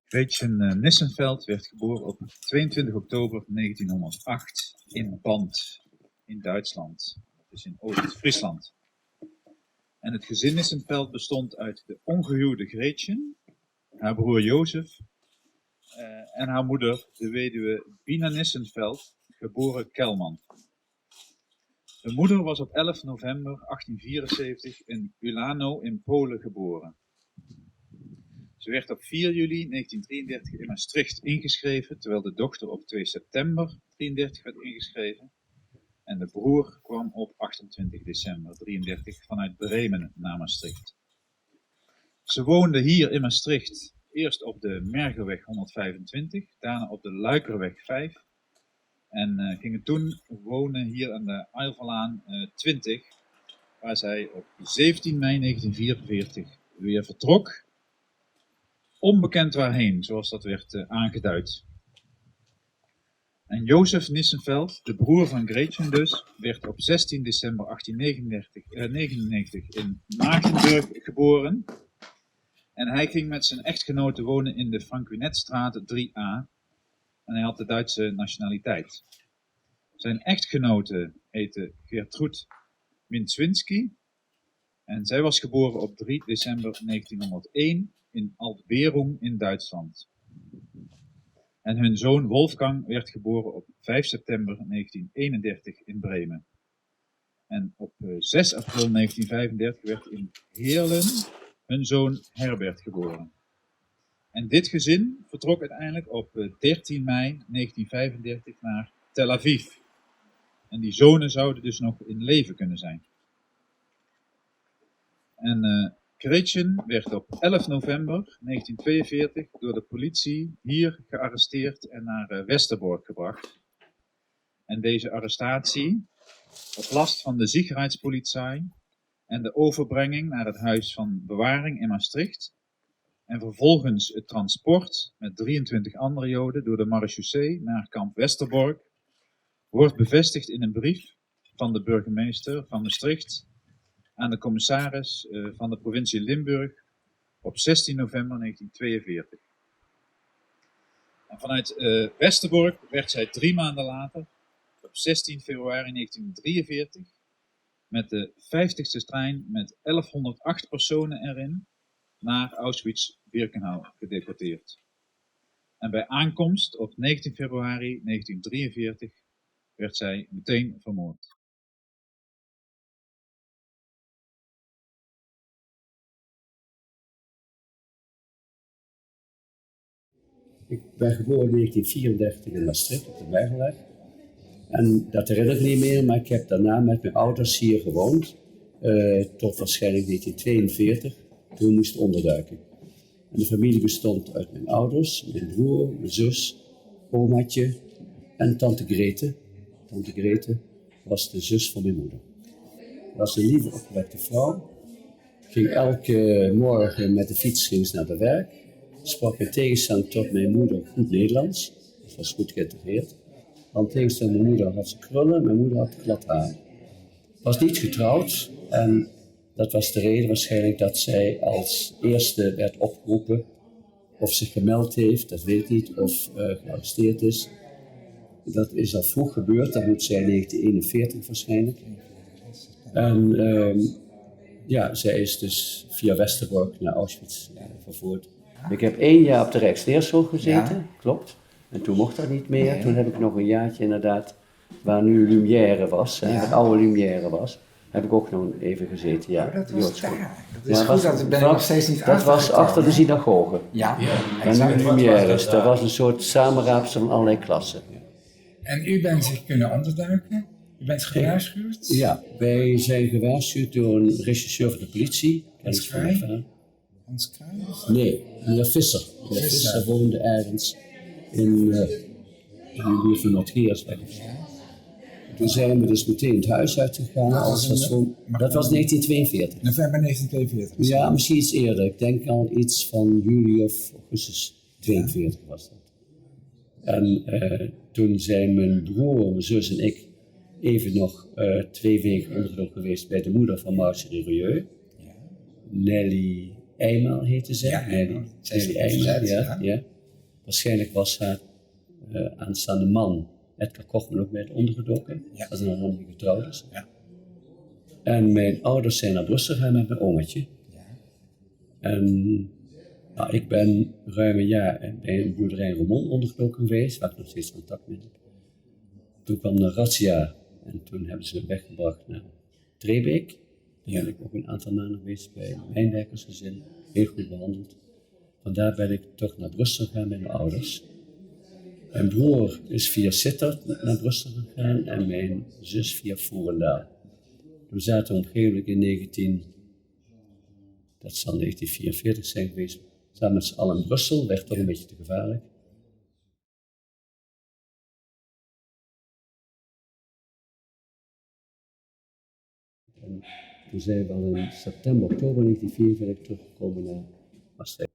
Gretchen Nissenfeld werd geboren op 22 oktober 1908 in Band in Duitsland, dus in Oost-Friesland. En het gezin Nissenfeld bestond uit de ongehuwde Gretchen, haar broer Jozef en haar moeder, de weduwe Bina Nissenfeld, geboren Kelman. De moeder was op 11 november 1874 in Ulano in Polen geboren. Ze werd op 4 juli 1933 in Maastricht ingeschreven, terwijl de dochter op 2 september 1933 werd ingeschreven. En de broer kwam op 28 december 1933 vanuit Bremen naar Maastricht. Ze woonde hier in Maastricht eerst op de Mergerweg 125, daarna op de Luikerweg 5. En gingen toen wonen hier aan de Eilverlaan 20, waar zij op 17 mei 1944 weer vertrok. Onbekend waarheen, zoals dat werd aangeduid. En Jozef Nissenfeld, de broer van Gretchen dus, werd op 16 december 1899 in Maagdenburg geboren. En hij ging met zijn echtgenote wonen in de Franquinetstraat 3a. En hij had de Duitse nationaliteit. Zijn echtgenote heette Gertrud Minczwinski. En zij was geboren op 3 december 1901 in Alt-Berung in Duitsland. En hun zoon Wolfgang werd geboren op 5 september 1931 in Bremen. En op 6 april 1935 werd in Heerlen hun zoon Herbert geboren. En dit gezin vertrok uiteindelijk op 13 mei 1935 naar Tel Aviv. En die zonen zouden dus nog in leven kunnen zijn. En Gretchen werd op 11 november 1942 door de politie hier gearresteerd en naar Westerbork gebracht. En deze arrestatie, op last van de Sicherheitspolizei en de overbrenging naar het huis van bewaring in Maastricht, en vervolgens het transport met 23 andere Joden door de marechaussee naar kamp Westerbork, wordt bevestigd in een brief van de burgemeester van Maastricht aan de commissaris van de provincie Limburg op 16 november 1942. En vanuit Westerbork werd zij 3 maanden later, op 16 februari 1943, met de 50ste trein met 1108 personen erin naar Auschwitz-Birkenau gedeporteerd. En bij aankomst op 19 februari 1943 werd zij meteen vermoord. Ik ben geboren in 1934 in Maastricht op de Bergenweg. En dat herinner ik niet meer, maar ik heb daarna met mijn ouders hier gewoond. Tot waarschijnlijk 1942, toen moest ik onderduiken. En de familie bestond uit mijn ouders, mijn broer, mijn zus, omaatje en tante Grete. Tante Grete was de zus van mijn moeder. Dat was een lieve, opgewekte vrouw. Ik ging elke morgen met de fiets naar de werk. Sprak in tegenstelling tot mijn moeder goed Nederlands. Dat was goed geïntegreerd. Want tegenstelling mijn moeder had ze krullen, mijn moeder had glad haar. Was niet getrouwd en dat was de reden waarschijnlijk dat zij als eerste werd opgeroepen. Of zich gemeld heeft, dat weet ik niet, of gearresteerd is. Dat is al vroeg gebeurd, dat moet zij in 1941 waarschijnlijk. En ja, zij is dus via Westerbork naar Auschwitz vervoerd. Ik heb 1 jaar op de Rijksleerschool gezeten, ja. Klopt. En toen mocht dat niet meer. Nee. Toen heb ik nog een jaartje inderdaad, waar nu Lumière was, ja. Het oude Lumière was, heb ik ook nog even gezeten. Ja, dat was daar. Dat is ja, goed, dat ben ik nog steeds niet Dat was achter de synagoge. Ja. En nu Lumière is, dat was een soort samenraapsel van allerlei klassen. En u bent zich kunnen onderduiken? U bent gewaarschuwd? Ja, wij zijn gewaarschuwd door een rechercheur van de politie. Hans Kraai? Hans Kraai? Nee, meneer Visser. Meneer Visser woonde ergens in de buurt van Noord-Geersweg. Toen zijn we dus meteen het huis uitgegaan. Dat was 1942. November 1942? Ja, misschien iets eerder. Ik denk al iets van juli of augustus 42 was dat. En toen zijn mijn broer, mijn zus en ik even nog 2 weken ondergedoken geweest bij de moeder van Marjorie Rieu. Ja. Nelly Eijmel heette zij. Ja, Nelly Eijmel, ja. Waarschijnlijk was haar aanstaande man, Edgar Kochman, ook met ondergedoken. Ja. Als hij nog niet getrouwd is. Ja. En mijn ouders zijn naar Brussel gegaan met mijn omaatje. Ja. En nou, ik ben ruim een jaar bij een boerderij in Roermond ondergedoken geweest, waar ik nog steeds contact mee heb. Toen kwam de razzia en toen hebben ze me weggebracht naar Trebeek. Daar ben ik ook een aantal maanden geweest bij een mijnwerkersgezin, heel goed behandeld. Vandaar ben ik toch naar Brussel gegaan met mijn ouders. Mijn broer is via Sittard naar Brussel gegaan en mijn zus via Voerendaal. We zaten op een gegeven moment dat zal 1944 zijn geweest, samen met z'n allen in Brussel, werd toch een beetje te gevaarlijk. En toen zijn we al in september, oktober 1944 teruggekomen naar Maastricht.